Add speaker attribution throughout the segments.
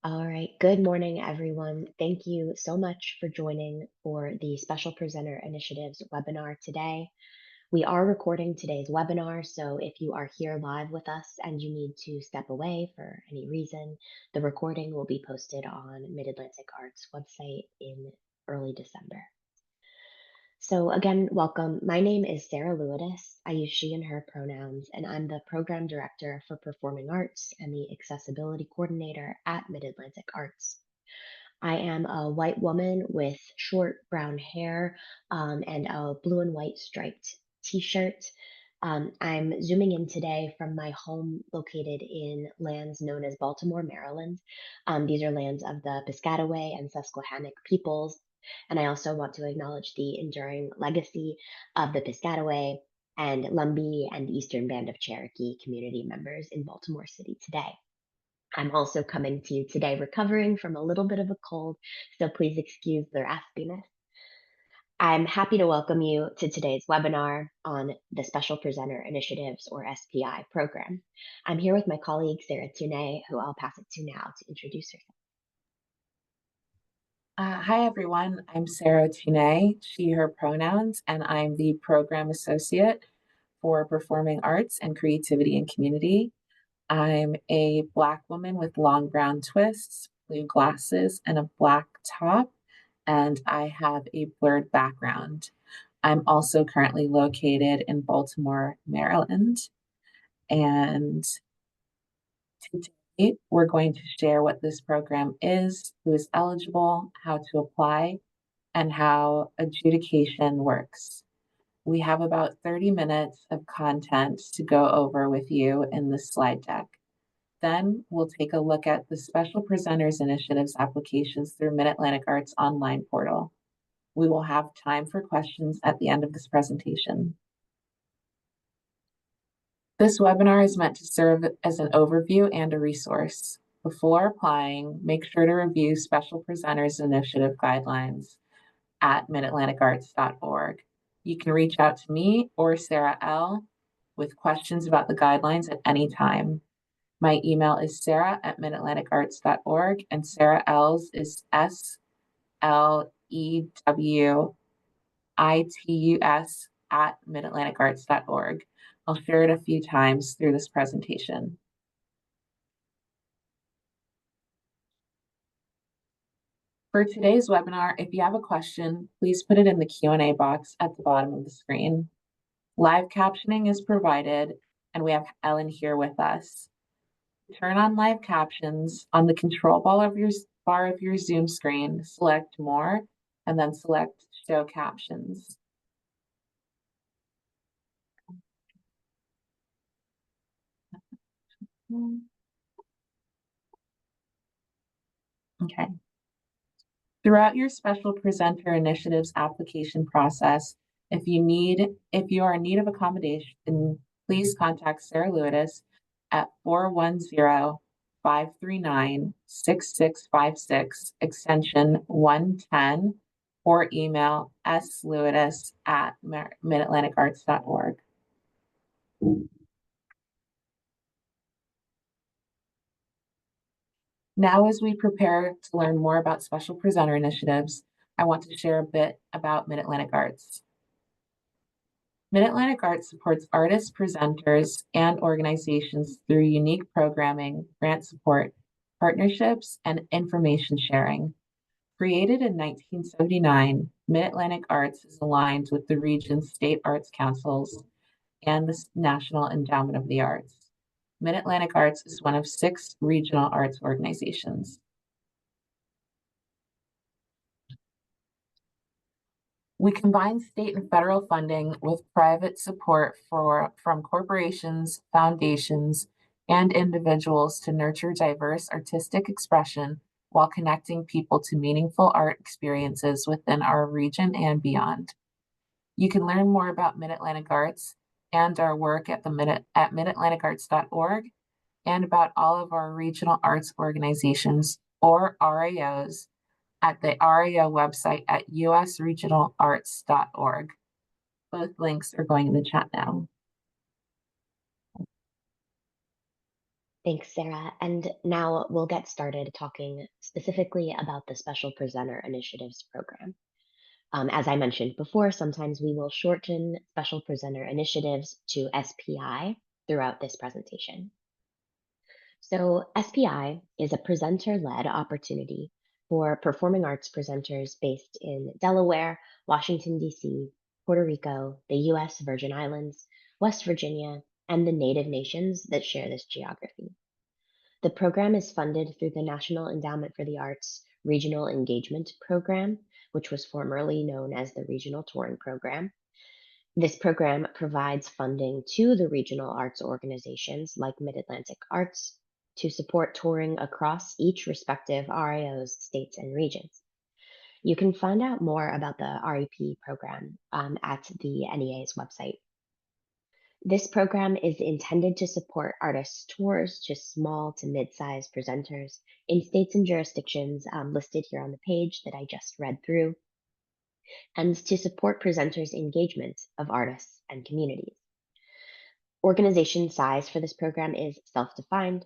Speaker 1: All right. Good morning, everyone. Thank you so much for joining for the Special Presenter Initiatives webinar today. We are recording today's webinar, so if you are here live with us and you need to step away for any reason, the recording will be posted on Mid-Atlantic Arts website in early December. So again, welcome. My name is Sarah Lewis. I use she and her pronouns, and I'm the Program Director for Performing Arts and the Accessibility Coordinator at Mid-Atlantic Arts. I am a white woman with short brown hair and a blue and white striped t-shirt. I'm zooming in today from my home located in lands known as Baltimore, Maryland. These are lands of the Piscataway and Susquehannock peoples. And I also want to acknowledge the enduring legacy of the Piscataway and Lumbee and Eastern Band of Cherokee community members in Baltimore City today. I'm also coming to you today recovering from a little bit of a cold, so please excuse the raspiness. I'm happy to welcome you to today's webinar on the Special Presenter Initiatives, or SPI, program. I'm here with my colleague, Sarah Tunay, who I'll pass it to now to introduce herself.
Speaker 2: Hi, everyone. I'm Sarah Tunay, she, her pronouns, and I'm the Program Associate for Performing Arts and Creativity and Community. I'm a Black woman with long brown twists, blue glasses, and a black top, and I have a blurred background. I'm also currently located in Baltimore, Maryland, and today we're going to share what this program is, who is eligible, how to apply, and how adjudication works. We have about 30 minutes of content to go over with you in this slide deck. Then we'll take a look at the Special Presenters Initiatives applications through Mid-Atlantic Arts online portal. We will have time for questions at the end of this presentation. This webinar is meant to serve as an overview and a resource. Before applying, make sure to review Special Presenters Initiative guidelines at midatlanticarts.org. You can reach out to me or Sarah L. with questions about the guidelines at any time. My email is sarah@midatlanticarts.org, and Sarah L's is SLEWITUS@midatlanticarts.org. I'll share it a few times through this presentation. For today's webinar, if you have a question, please put it in the Q&A box at the bottom of the screen. Live captioning is provided, and we have Ellen here with us. Turn on live captions on the control bar of your Zoom screen, select More, and then select Show Captions. Okay. Throughout your Special Presenter Initiatives application process, if you are in need of accommodation, please contact Sarah Lewis at 410-539-6656, extension 110, or email slewis@midatlanticarts.org. Now, as we prepare to learn more about Special Presenter Initiatives, I want to share a bit about Mid-Atlantic Arts. Mid-Atlantic Arts supports artists, presenters, and organizations through unique programming, grant support, partnerships, and information sharing. Created in 1979, Mid-Atlantic Arts is aligned with the region's state arts councils and the National Endowment of the Arts. Mid-Atlantic Arts is one of 6 regional arts organizations. We combine state and federal funding with private support from corporations, foundations, and individuals to nurture diverse artistic expression while connecting people to meaningful art experiences within our region and beyond. You can learn more about Mid-Atlantic Arts and our work at midatlanticarts.org, and about all of our regional arts organizations, or RAOs, at the RAO website at usregionalarts.org. Both links are going in the chat now.
Speaker 1: Thanks, Sarah. And now we'll get started talking specifically about the Special Presenter Initiatives program. As I mentioned before, sometimes we will shorten Special Presenter Initiatives to SPI throughout this presentation. So, SPI is a presenter led opportunity for performing arts presenters based in Delaware, Washington, D.C., Puerto Rico, the U.S. Virgin Islands, West Virginia, and the native nations that share this geography. The program is funded through the National Endowment for the Arts Regional Engagement Program, which was formerly known as the Regional Touring Program. This program provides funding to the regional arts organizations like Mid Atlantic Arts to support touring across each respective RIO's states and regions. You can find out more about the REP program at the NEA's website. This program is intended to support artists' tours to small to mid sized presenters in states and jurisdictions listed here on the page that I just read through, and to support presenters' engagement of artists and communities. Organization size for this program is self defined.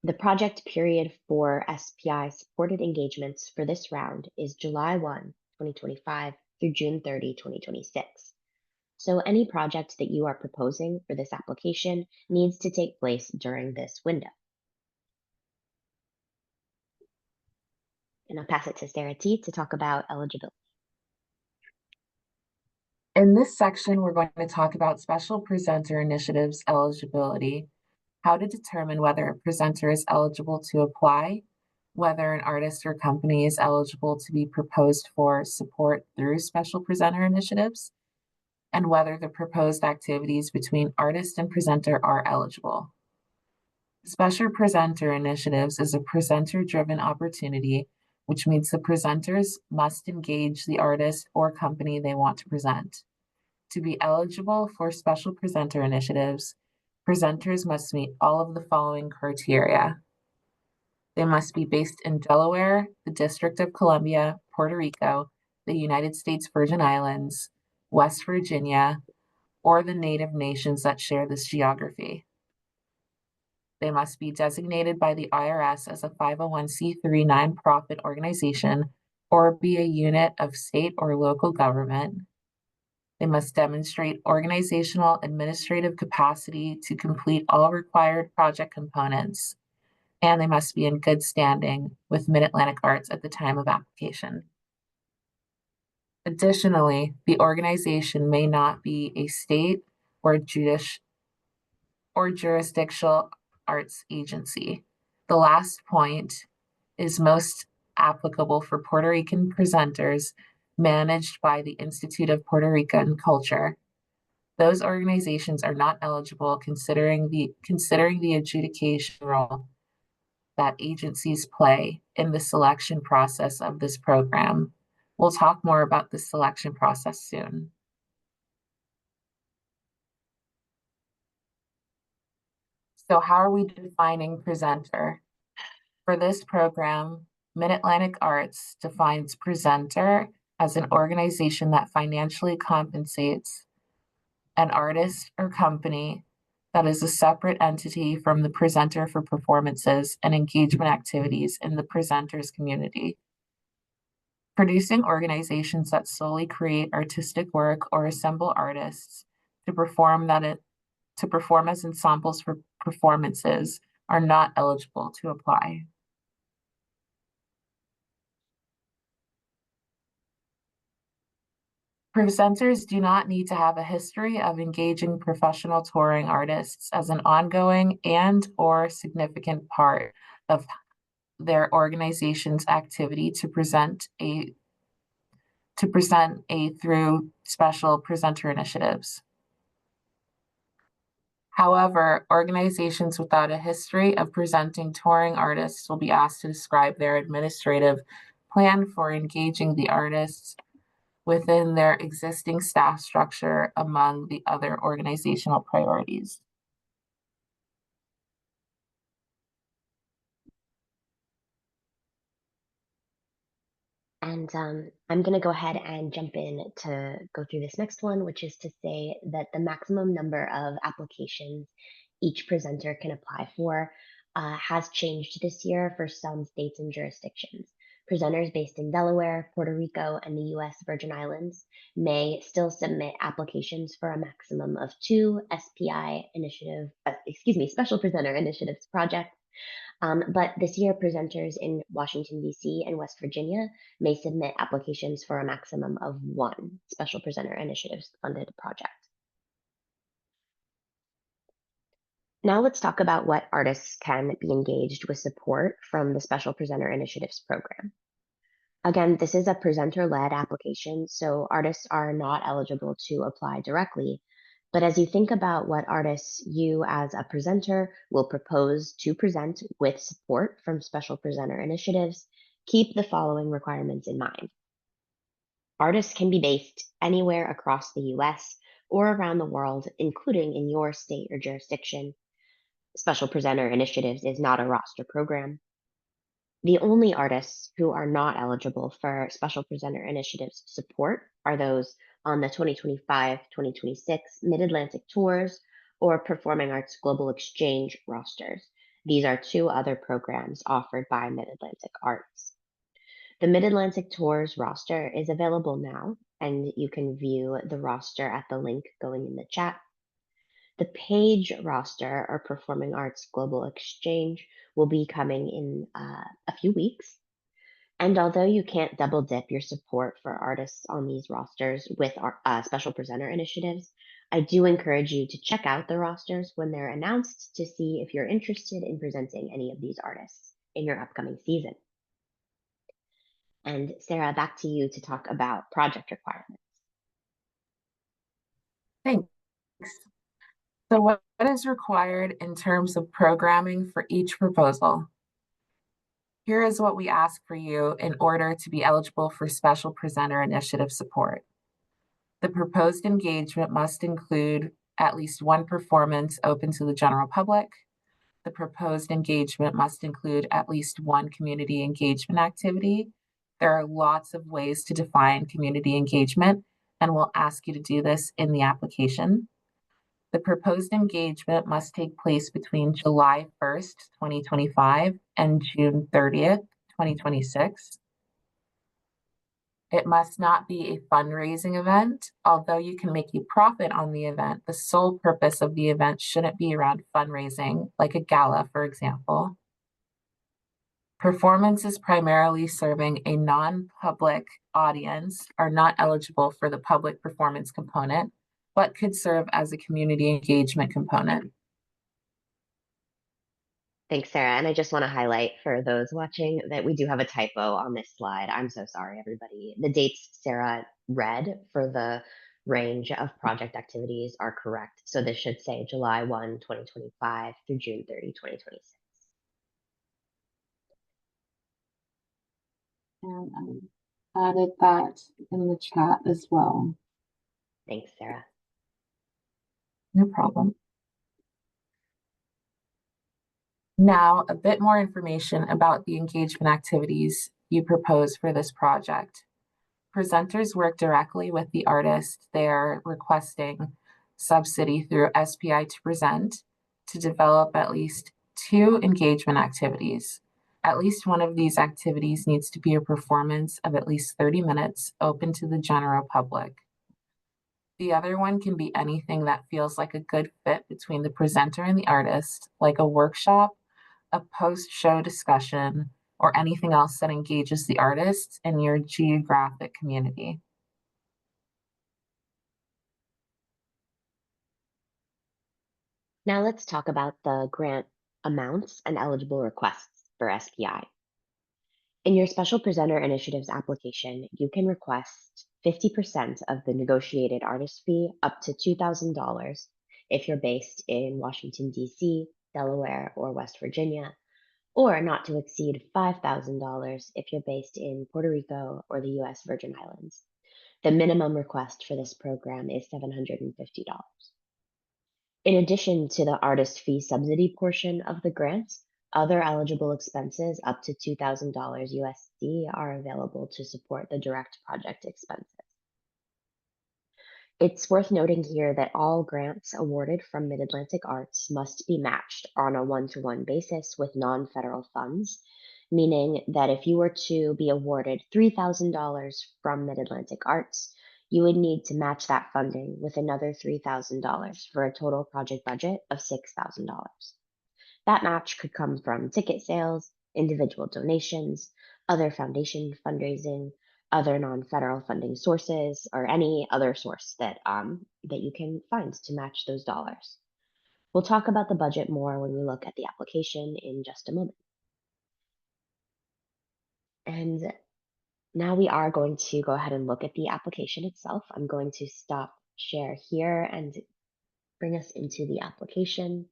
Speaker 1: The project period for SPI supported engagements for this round is July 1, 2025 through June 30, 2026. So any project that you are proposing for this application needs to take place during this window. And I'll pass it to Sarah T to talk about eligibility.
Speaker 2: In this section, we're going to talk about special presenter initiatives eligibility, how to determine whether a presenter is eligible to apply, whether an artist or company is eligible to be proposed for support through special presenter initiatives, and whether the proposed activities between artist and presenter are eligible. Special presenter initiatives is a presenter-driven opportunity, which means the presenters must engage the artist or company they want to present. To be eligible for special presenter initiatives, presenters must meet all of the following criteria. They must be based in Delaware, the District of Columbia, Puerto Rico, the United States Virgin Islands, West Virginia, or the native nations that share this geography. They must be designated by the IRS as a 501c3 nonprofit organization or be a unit of state or local government. They must demonstrate organizational administrative capacity to complete all required project components, and they must be in good standing with Mid Atlantic Arts at the time of application. Additionally, the organization may not be a state or jurisdictional arts agency. The last point is most applicable for Puerto Rican presenters managed by the Institute of Puerto Rican Culture. Those organizations are not eligible considering the adjudication role that agencies play in the selection process of this program. We'll talk more about the selection process soon. So how are we defining presenter? For this program, Mid Atlantic Arts defines presenter as an organization that financially compensates an artist or company that is a separate entity from the presenter for performances and engagement activities in the presenter's community. Producing organizations that solely create artistic work or assemble artists to perform as ensembles for performances are not eligible to apply. Presenters do not need to have a history of engaging professional touring artists as an ongoing and/or significant part of their organization's activity to present through special presenter initiatives. However, organizations without a history of presenting touring artists will be asked to describe their administrative plan for engaging the artists within their existing staff structure among the other organizational priorities.
Speaker 1: And I'm going to go ahead and jump in to go through this next one, which is to say that the maximum number of applications each presenter can apply for has changed this year for some states and jurisdictions. Presenters based in Delaware, Puerto Rico, and the US Virgin Islands may still submit applications for a maximum of two special presenter initiatives projects. But this year, presenters in Washington, D.C. and West Virginia may submit applications for a maximum of one special presenter initiatives funded project. Now let's talk about what artists can be engaged with support from the Special Presenter Initiatives program. Again, this is a presenter-led application, so artists are not eligible to apply directly. But as you think about what artists you as a presenter will propose to present with support from Special Presenter Initiatives, keep the following requirements in mind. Artists can be based anywhere across the US or around the world, including in your state or jurisdiction. Special Presenter Initiatives is not a roster program. The only artists who are not eligible for Special Presenter Initiatives support are those on the 2025-2026 Mid-Atlantic Tours or Performing Arts Global Exchange rosters. These are two other programs offered by Mid-Atlantic Arts. The Mid-Atlantic Tours roster is available now, and you can view the roster at the link going in the chat. The Page roster or Performing Arts Global Exchange will be coming in a few weeks. And although you can't double dip your support for artists on these rosters with our special presenter initiatives, I do encourage you to check out the rosters when they're announced to see if you're interested in presenting any of these artists in your upcoming season. And Sarah, back to you to talk about project requirements.
Speaker 2: Thanks. So what is required in terms of programming for each proposal? Here is what we ask for you in order to be eligible for Special Presenter Initiative support. The proposed engagement must include at least one performance open to the general public. The proposed engagement must include at least one community engagement activity. There are lots of ways to define community engagement, and we'll ask you to do this in the application. The proposed engagement must take place between July 1st, 2025 and June 30th, 2026. It must not be a fundraising event. Although you can make a profit on the event, the sole purpose of the event shouldn't be around fundraising, like a gala, for example. Performances primarily serving a non-public audience are not eligible for the public performance component, but could serve as a community engagement component.
Speaker 1: Thanks, Sarah. And I just want to highlight for those watching that we do have a typo on this slide. I'm so sorry, everybody. The dates Sarah read for the range of project activities are correct. So this should say July 1, 2025 through June 30, 2026.
Speaker 2: And I added that in the chat as well.
Speaker 1: Thanks, Sarah.
Speaker 2: No problem. Now, a bit more information about the engagement activities you propose for this project. Presenters work directly with the artist they're requesting subsidy through SPI to present to develop at least two engagement activities. At least one of these activities needs to be a performance of at least 30 minutes open to the general public. The other one can be anything that feels like a good fit between the presenter and the artist, like a workshop, a post-show discussion, or anything else that engages the artists in your geographic community.
Speaker 1: Now let's talk about the grant amounts and eligible requests for SPI. In your Special Presenter Initiatives application, you can request 50% of the negotiated artist fee up to $2,000 if you're based in Washington, D.C., Delaware, or West Virginia, or not to exceed $5,000 if you're based in Puerto Rico or the US Virgin Islands. The minimum request for this program is $750. In addition to the artist fee subsidy portion of the grants, other eligible expenses up to $2,000 USD are available to support the direct project expenses. It's worth noting here that all grants awarded from Mid-Atlantic Arts must be matched on a one-to-one basis with non-federal funds, meaning that if you were to be awarded $3,000 from Mid-Atlantic Arts, you would need to match that funding with another $3,000 for a total project budget of $6,000. That match could come from ticket sales, individual donations, other foundation fundraising, other non-federal funding sources, or any other source that you can find to match those dollars. We'll talk about the budget more when we look at the application in just a moment. And now we are going to go ahead and look at the application itself. I'm going to stop share here and bring us into the application.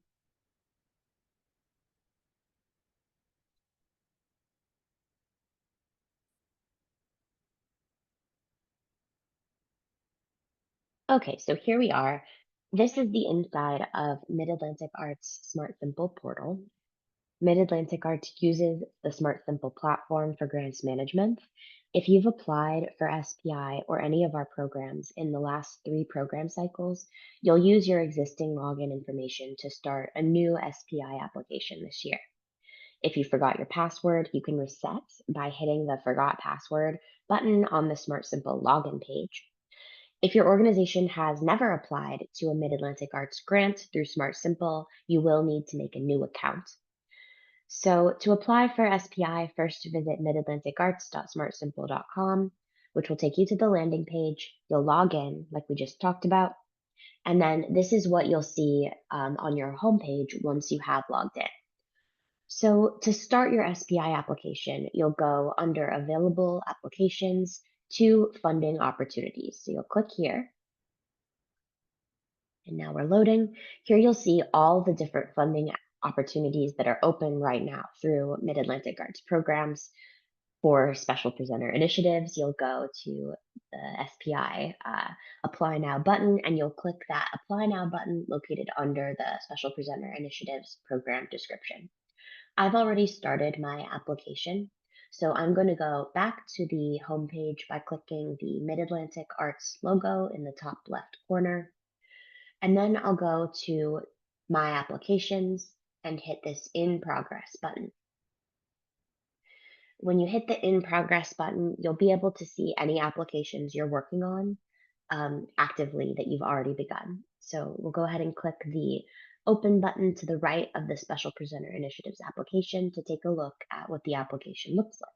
Speaker 1: Okay, so here we are. This is the inside of Mid-Atlantic Arts Smart Simple portal. Mid-Atlantic Arts uses the Smart Simple platform for grants management. If you've applied for SPI or any of our programs in the last 3 program cycles, you'll use your existing login information to start a new SPI application this year. If you forgot your password, you can reset by hitting the Forgot Password button on the Smart Simple login page. If your organization has never applied to a Mid-Atlantic Arts grant through Smart Simple, you will need to make a new account. So to apply for SPI, first visit midatlanticarts.smartsimple.com, which will take you to the landing page. You'll log in, like we just talked about, and then this is what you'll see on your homepage once you have logged in. So to start your SPI application, you'll go under Available Applications to Funding Opportunities. So you'll click here. And now we're loading. Here you'll see all the different funding opportunities that are open right now through Mid-Atlantic Arts programs. For special presenter initiatives, you'll go to the SPI Apply Now button, and you'll click that Apply Now button located under the Special Presenter Initiatives program description. I've already started my application, so I'm going to go back to the homepage by clicking the Mid-Atlantic Arts logo in the top left corner. And then I'll go to My Applications and hit this In Progress button. When you hit the In Progress button, you'll be able to see any applications you're working on actively that you've already begun. So we'll go ahead and click the Open button to the right of the Special Presenter Initiatives application to take a look at what the application looks like.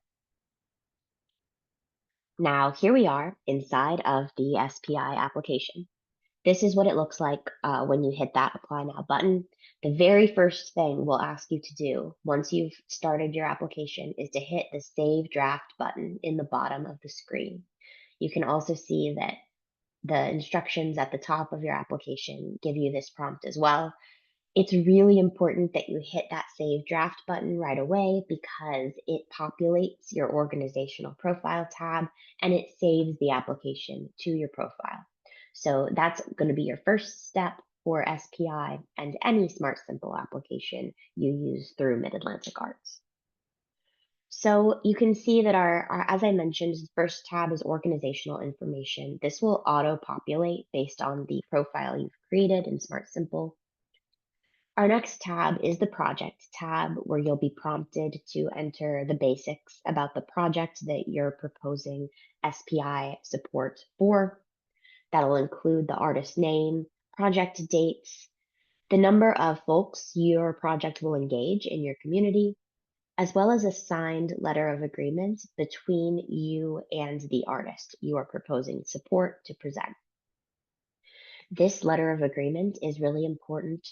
Speaker 1: Now, here we are inside of the SPI application. This is what it looks like when you hit that Apply Now button. The very first thing we'll ask you to do once you've started your application is to hit the Save Draft button in the bottom of the screen. You can also see that the instructions at the top of your application give you this prompt as well. It's really important that you hit that Save Draft button right away because it populates your organizational profile tab and it saves the application to your profile. So that's going to be your first step for SPI and any Smart Simple application you use through Mid-Atlantic Arts. So you can see that as I mentioned, the first tab is organizational information. This will auto-populate based on the profile you've created in Smart Simple. Our next tab is the Project tab, where you'll be prompted to enter the basics about the project that you're proposing SPI support for. That'll include the artist name, project dates, the number of folks your project will engage in your community, as well as a signed letter of agreement between you and the artist you are proposing support to present. This letter of agreement is really important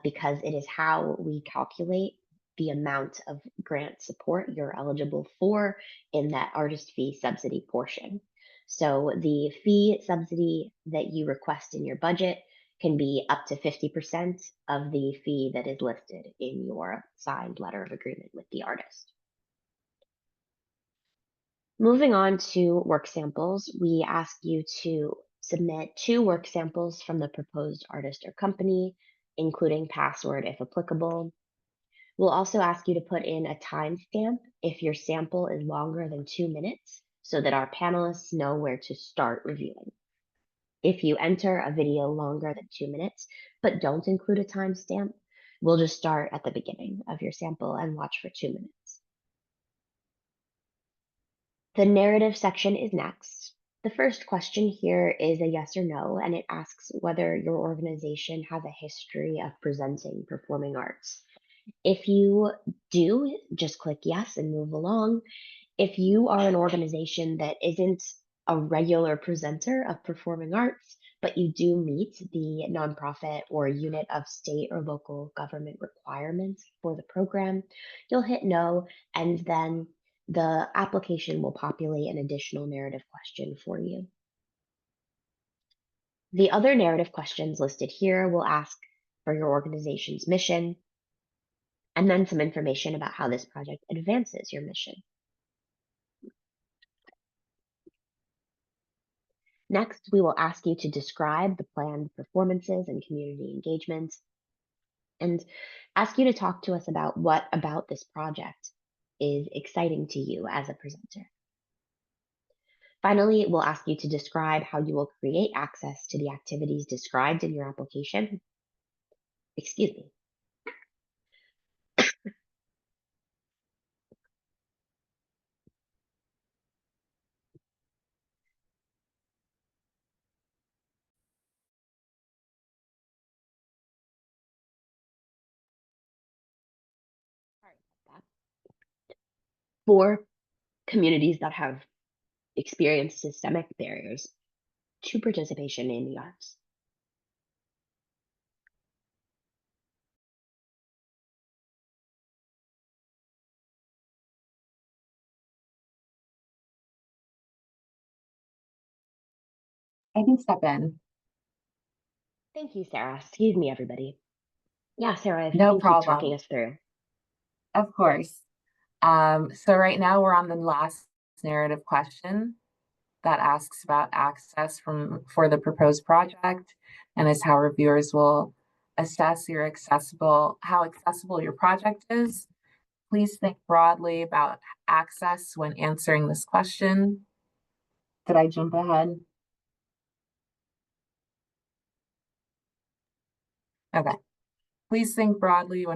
Speaker 1: because it is how we calculate the amount of grant support you're eligible for in that artist fee subsidy portion. So the fee subsidy that you request in your budget can be up to 50% of the fee that is listed in your signed letter of agreement with the artist. Moving on to work samples, we ask you to submit 2 work samples from the proposed artist or company, including password if applicable. We'll also ask you to put in a timestamp if your sample is longer than 2 minutes so that our panelists know where to start reviewing. If you enter a video longer than 2 minutes, but don't include a timestamp, we'll just start at the beginning of your sample and watch for 2 minutes. The narrative section is next. The first question here is a yes or no, and it asks whether your organization has a history of presenting performing arts. If you do, just click yes and move along. If you are an organization that isn't a regular presenter of performing arts, but you do meet the nonprofit or unit of state or local government requirements for the program, you'll hit no, and then the application will populate an additional narrative question for you. The other narrative questions listed here will ask for your organization's mission and then some information about how this project advances your mission. Next, we will ask you to describe the planned performances and community engagements and ask you to talk to us about what about this project is exciting to you as a presenter. Finally, we'll ask you to describe how you will create access to the activities described in your application. Excuse me. Sorry about that. For communities that have experienced systemic barriers to participation in the arts.
Speaker 2: I can step in.
Speaker 1: Thank you, Sarah. Excuse me, everybody. Yeah, Sarah, if you
Speaker 2: No
Speaker 1: can keep talking
Speaker 2: problem.
Speaker 1: us through.
Speaker 2: Of course. So right now we're on the last narrative question that asks about access for the proposed project and is how reviewers will assess how accessible your project is. Please think broadly about access when answering this question. Did I jump ahead? Okay. Please think broadly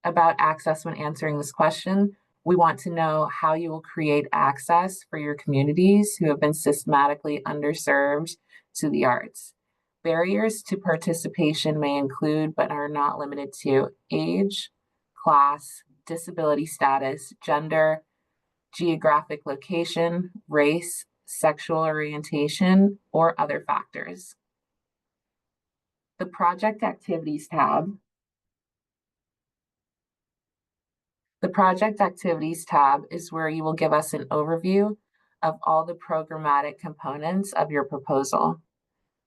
Speaker 2: about access when answering this question. We want to know how you will create access for your communities who have been systematically underserved to the arts. Barriers to participation may include, but are not limited to, age, class, disability status, gender, geographic location, race, sexual orientation, or other factors. The Project Activities tab The Project Activities tab is where you will give us an overview of all the programmatic components of your proposal.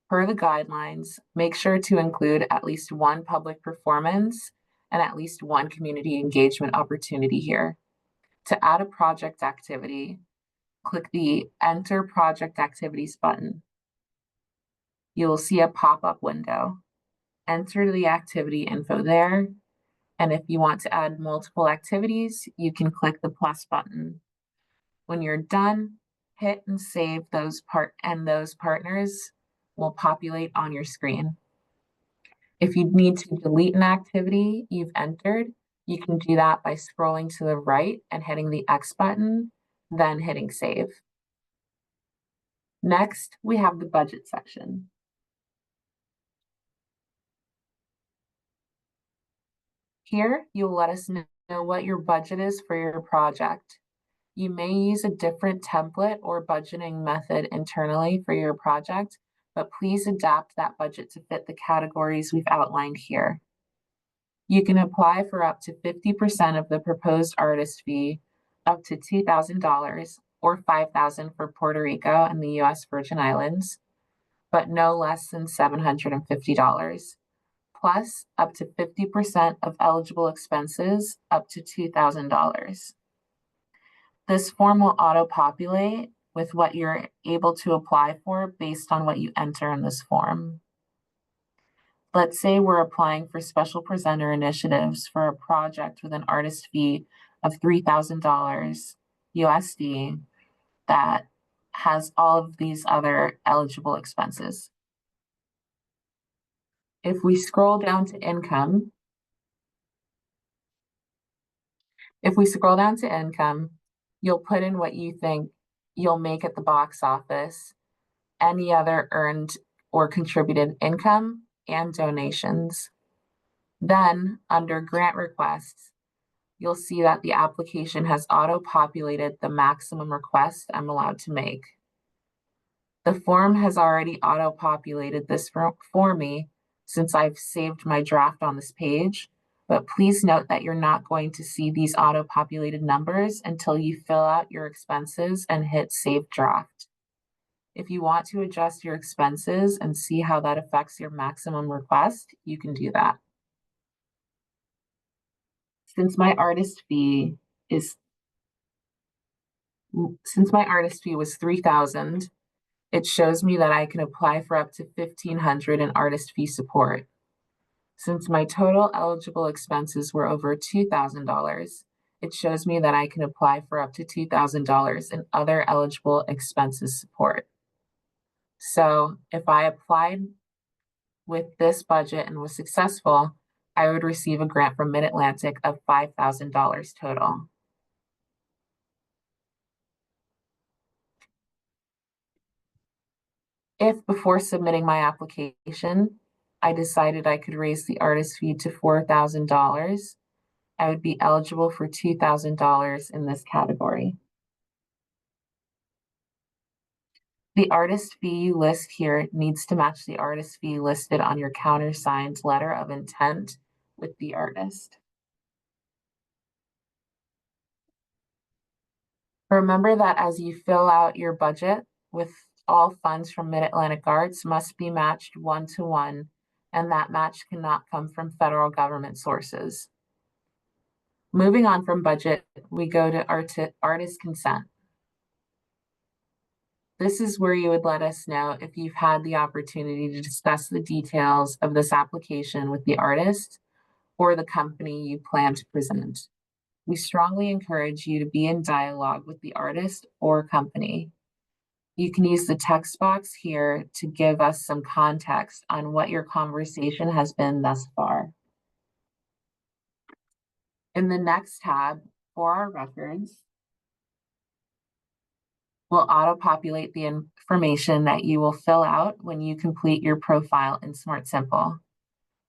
Speaker 2: Per the guidelines, make sure to include at least one public performance and at least one community engagement opportunity here. To add a project activity, click the Enter Project Activities button. You will see a pop-up window. Enter the activity info there. And if you want to add multiple activities, you can click the plus button. When you're done, hit and save those partners will populate on your screen. If you need to delete an activity you've entered, you can do that by scrolling to the right and hitting the X button, then hitting save. Next, we have the budget section. Here, you'll let us know what your budget is for your project. You may use a different template or budgeting method internally for your project, but please adapt that budget to fit the categories we've outlined here. You can apply for up to 50% of the proposed artist fee, up to $2,000 or $5,000 for Puerto Rico and the US Virgin Islands, but no less than $750, plus up to 50% of eligible expenses up to $2,000. This form will auto-populate with what you're able to apply for based on what you enter in this form. Let's say we're applying for special presenter initiatives for a project with an artist fee of $3,000 USD that has all of these other eligible expenses. If we scroll down to income, you'll put in what you think you'll make at the box office, any other earned or contributed income, and donations. Then, under grant requests, you'll see that the application has auto-populated the maximum request I'm allowed to make. The form has already auto-populated this for me since I've saved my draft on this page, but please note that you're not going to see these auto-populated numbers until you fill out your expenses and hit Save Draft. If you want to adjust your expenses and see how that affects your maximum request, you can do that. Since my artist fee was $3,000, it shows me that I can apply for up to $1,500 in artist fee support. Since my total eligible expenses were over $2,000, it shows me that I can apply for up to $2,000 in other eligible expenses support. So if I applied with this budget and was successful, I would receive a grant from Mid-Atlantic of $5,000 total. If before submitting my application, I decided I could raise the artist fee to $4,000, I would be eligible for $2,000 in this category. The artist fee you list here needs to match the artist fee listed on your countersigned letter of intent with the artist. Remember that as you fill out your budget, with all funds from Mid-Atlantic Arts must be matched 1-to-1, and that match cannot come from federal government sources. Moving on from budget, we go to artist consent. This is where you would let us know if you've had the opportunity to discuss the details of this application with the artist or the company you plan to present. We strongly encourage you to be in dialogue with the artist or company. You can use the text box here to give us some context on what your conversation has been thus far. In the next tab, for our records, we'll auto-populate the information that you will fill out when you complete your profile in SmartSimple.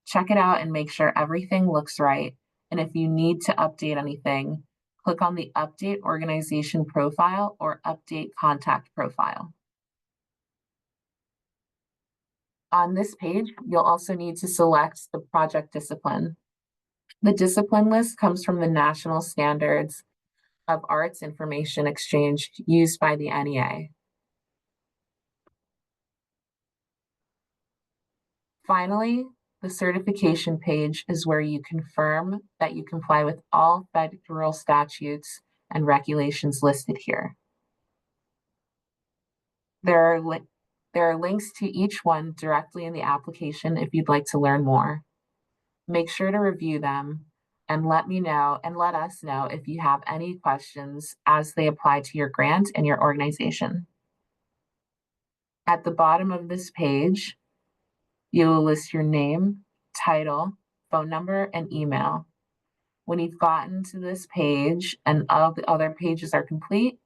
Speaker 2: Check it out and make sure everything looks right. And if you need to update anything, click on the Update Organization Profile or Update Contact Profile. On this page, you'll also need to select the project discipline. The discipline list comes from the National Standards of Arts Information Exchange used by the NEA. Finally, the certification page is where you confirm that you comply with all federal statutes and regulations listed here. There are links to each one directly in the application if you'd like to learn more. Make sure to review them and let us know if you have any questions as they apply to your grant and your organization. At the bottom of this page, you will list your name, title, phone number, and email. When you've gotten to this page and all the other pages are complete,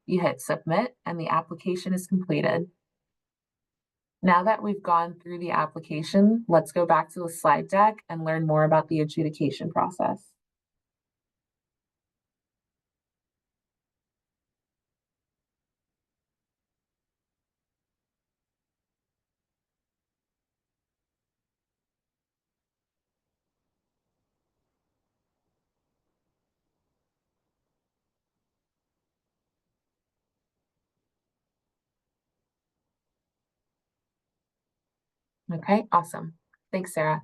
Speaker 2: you hit submit and the application is completed. Now that we've gone through the application, let's go back to the slide deck and learn more about the adjudication process. Okay, awesome. Thanks, Sarah.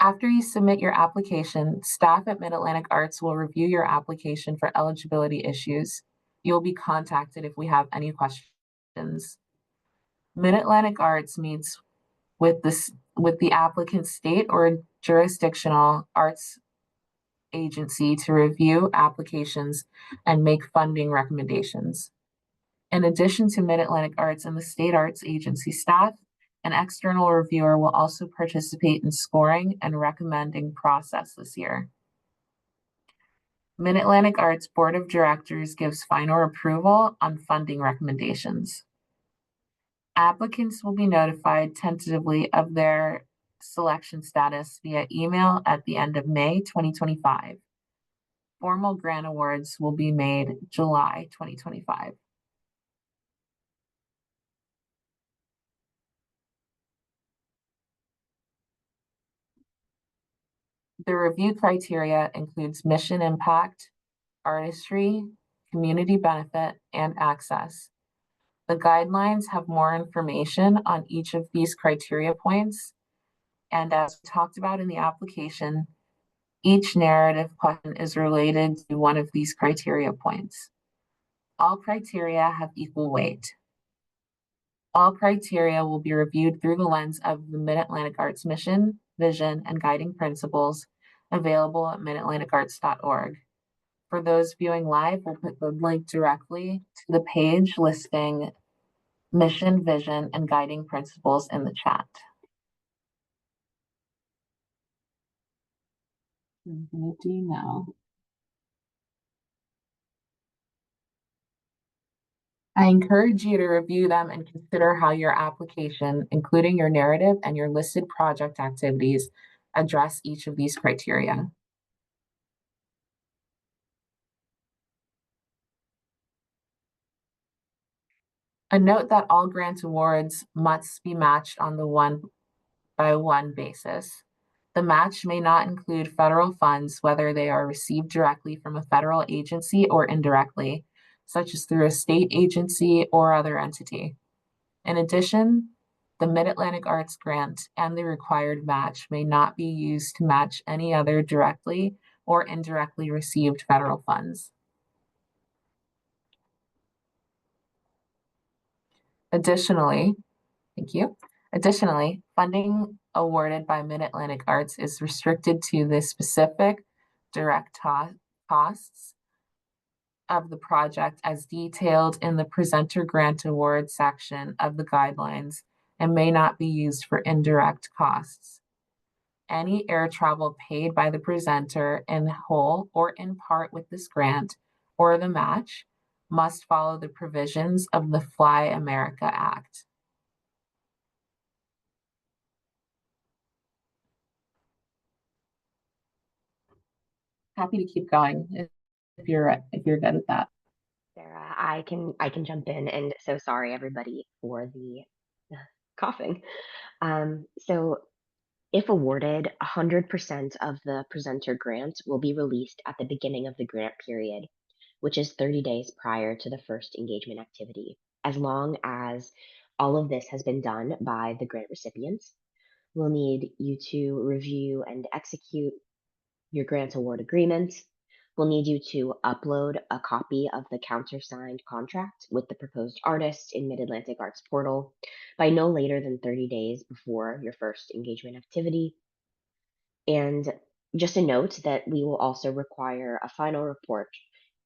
Speaker 2: After you submit your application, staff at Mid-Atlantic Arts will review your application for eligibility issues. You'll be contacted if we have any questions. Mid-Atlantic Arts meets with the applicant's state or jurisdictional arts agency to review applications and make funding recommendations. In addition to Mid-Atlantic Arts and the State Arts Agency staff, an external reviewer will also participate in scoring and recommending process this year. Mid-Atlantic Arts Board of Directors gives final approval on funding recommendations. Applicants will be notified tentatively of their selection status via email at the end of May 2025. Formal grant awards will be made July 2025. The review criteria includes mission impact, artistry, community benefit, and access. The guidelines have more information on each of these criteria points. And as we talked about in the application, each narrative question is related to one of these criteria points. All criteria have equal weight. All criteria will be reviewed through the lens of the Mid-Atlantic Arts mission, vision, and guiding principles available at midatlanticarts.org. For those viewing live, we'll put the link directly to the page listing mission, vision, and guiding principles in the chat. I'm gonna do now. I encourage you to review them and consider how your application, including your narrative and your listed project activities, address each of these criteria. A note that all grant awards must be matched on the one-by-one basis. The match may not include federal funds, whether they are received directly from a federal agency or indirectly, such as through a state agency or other entity. In addition, the Mid-Atlantic Arts Grant and the required match may not be used to match any other directly or indirectly received federal funds. Additionally, funding awarded by Mid-Atlantic Arts is restricted to the specific direct costs of the project as detailed in the presenter grant award section of the guidelines and may not be used for indirect costs. Any air travel paid by the presenter in whole or in part with this grant or the match must follow the provisions of the Fly America Act. Happy to keep going if you're good at that.
Speaker 1: Sarah, I can jump in, and so sorry everybody for the coughing. So if awarded, 100% of the presenter grant will be released at the beginning of the grant period, which is 30 days prior to the first engagement activity, as long as all of this has been done by the grant recipients. We'll need you to review and execute your grant award agreement. We'll need you to upload a copy of the countersigned contract with the proposed artist in Mid-Atlantic Arts Portal by no later than 30 days before your first engagement activity. And just a note that we will also require a final report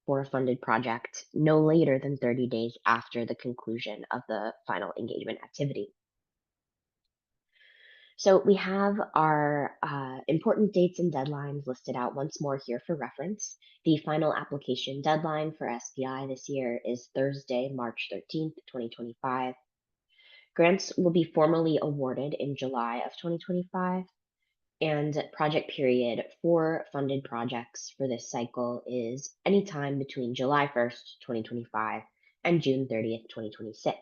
Speaker 1: for a funded project no later than 30 days after the conclusion of the final engagement activity. So we have our important dates and deadlines listed out once more here for reference. The final application deadline for SPI this year is Thursday, March 13th, 2025. Grants will be formally awarded in July of 2025, and project period for funded projects for this cycle is anytime between July 1st, 2025 and June 30th, 2026.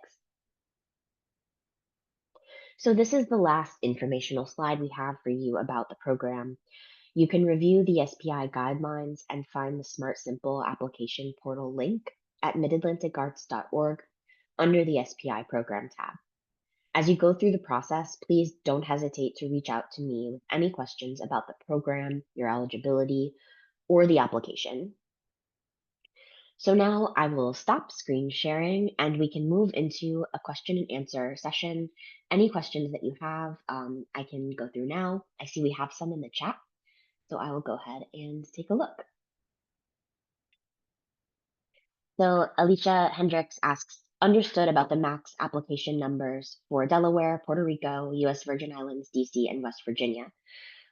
Speaker 1: So this is the last informational slide we have for you about the program. You can review the SPI guidelines and find the Smart Simple application portal link at midatlanticarts.org under the SPI program tab. As you go through the process, please don't hesitate to reach out to me with any questions about the program, your eligibility, or the application. So now I will stop screen sharing and we can move into a question and answer session. Any questions that you have, I can go through now. I see we have some in the chat, so I will go ahead and take a look. So Alicia Hendricks asks, understood about the max application numbers for Delaware, Puerto Rico, US Virgin Islands, DC, and West Virginia?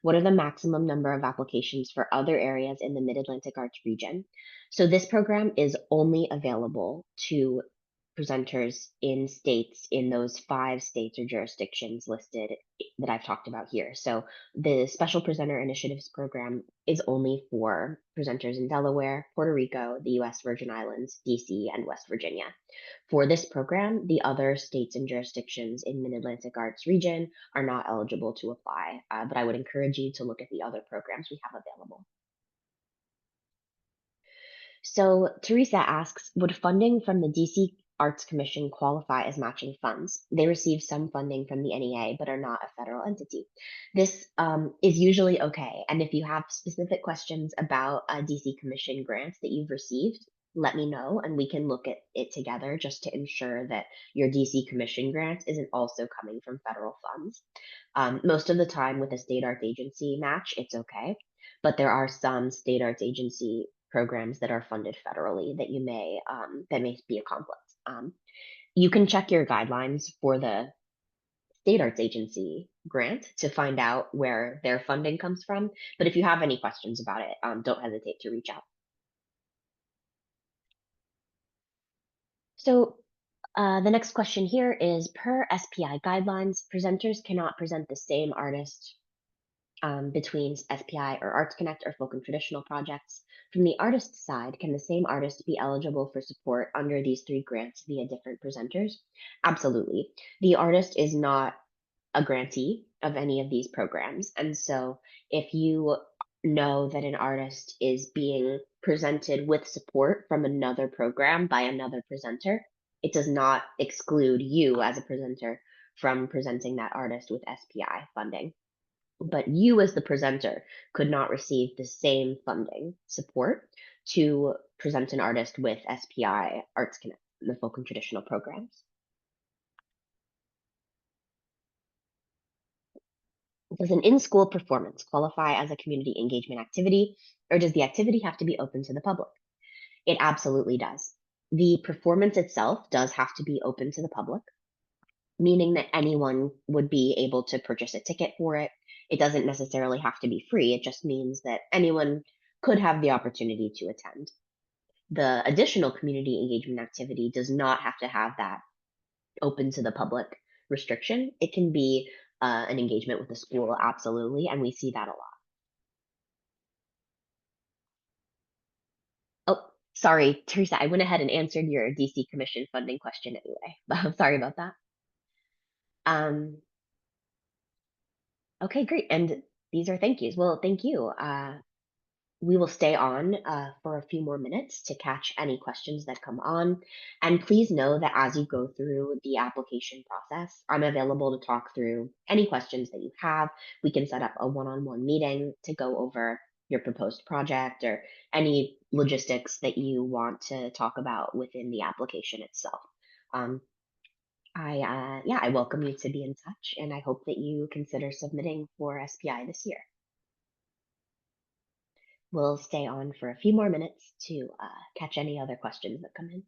Speaker 1: What are the maximum number of applications for other areas in the Mid Atlantic Arts region? So, this program is only available to presenters in states in those 5 states or jurisdictions listed that I've talked about here. So, the Special Presenter Initiatives program is only for presenters in Delaware, Puerto Rico, the US Virgin Islands, DC, and West Virginia. For this program, the other states and jurisdictions in Mid-Atlantic Arts region are not eligible to apply, but I would encourage you to look at the other programs we have available. So Teresa asks, would funding from the DC Arts Commission qualify as matching funds? They receive some funding from the NEA, but are not a federal entity. This is usually okay. And if you have specific questions about a DC Commission grant that you've received, let me know and we can look at it together just to ensure that your DC Commission grant isn't also coming from federal funds. Most of the time with a state arts agency match, it's okay. But there are some state arts agency programs that are funded federally that may be a conflict. You can check your guidelines for the state arts agency grant to find out where their funding comes from. But if you have any questions about it, don't hesitate to reach out. So the next question here is per SPI guidelines, presenters cannot present the same artist between SPI or Arts Connect or folk and traditional projects. From the artist side, can the same artist be eligible for support under these 3 grants via different presenters? Absolutely. The artist is not a grantee of any of these programs. And so if you know that an artist is being presented with support from another program by another presenter, it does not exclude you as a presenter from presenting that artist with SPI funding. But you, as the presenter, could not receive the same funding support to present an artist with SPI, Arts Connect, the folk and traditional programs. Does an in-school performance qualify as a community engagement activity, or does the activity have to be open to the public? It absolutely does. The performance itself does have to be open to the public, meaning that anyone would be able to purchase a ticket for it. It doesn't necessarily have to be free. It just means that anyone could have the opportunity to attend. The additional community engagement activity does not have to have that open to the public restriction. It can be an engagement with the school, absolutely, and we see that a lot. Oh, sorry, Teresa, I went ahead and answered your DC Commission funding question anyway. But sorry about that. Um, okay, great. And these are thank yous. Well, thank you. We will stay on for a few more minutes to catch any questions that come on. And please know that as you go through the application process, I'm available to talk through any questions that you have. We can set up a one-on-one meeting to go over your proposed project or any logistics that you want to talk about within the application itself. Um, I welcome you to be in touch, and I hope that you consider submitting for SPI this year. We'll stay on for a few more minutes to catch any other questions that come in.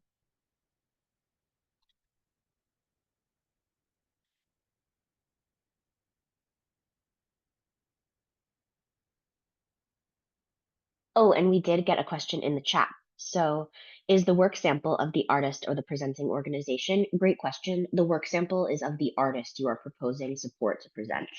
Speaker 1: Oh, and we did get a question in the chat. So, is the work sample of the artist or the presenting organization? Great question. The work sample is of the artist you are proposing support to present.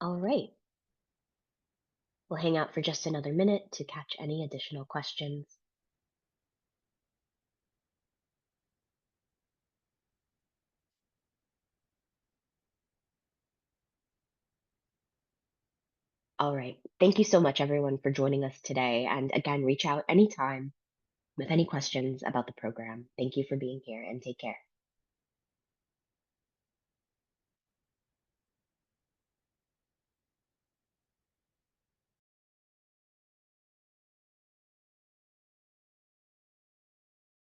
Speaker 1: All right. We'll hang out for just another minute to catch any additional questions. All right. Thank you so much, everyone, for joining us today. And again, reach out anytime with any questions about the program. Thank you for being here and take care.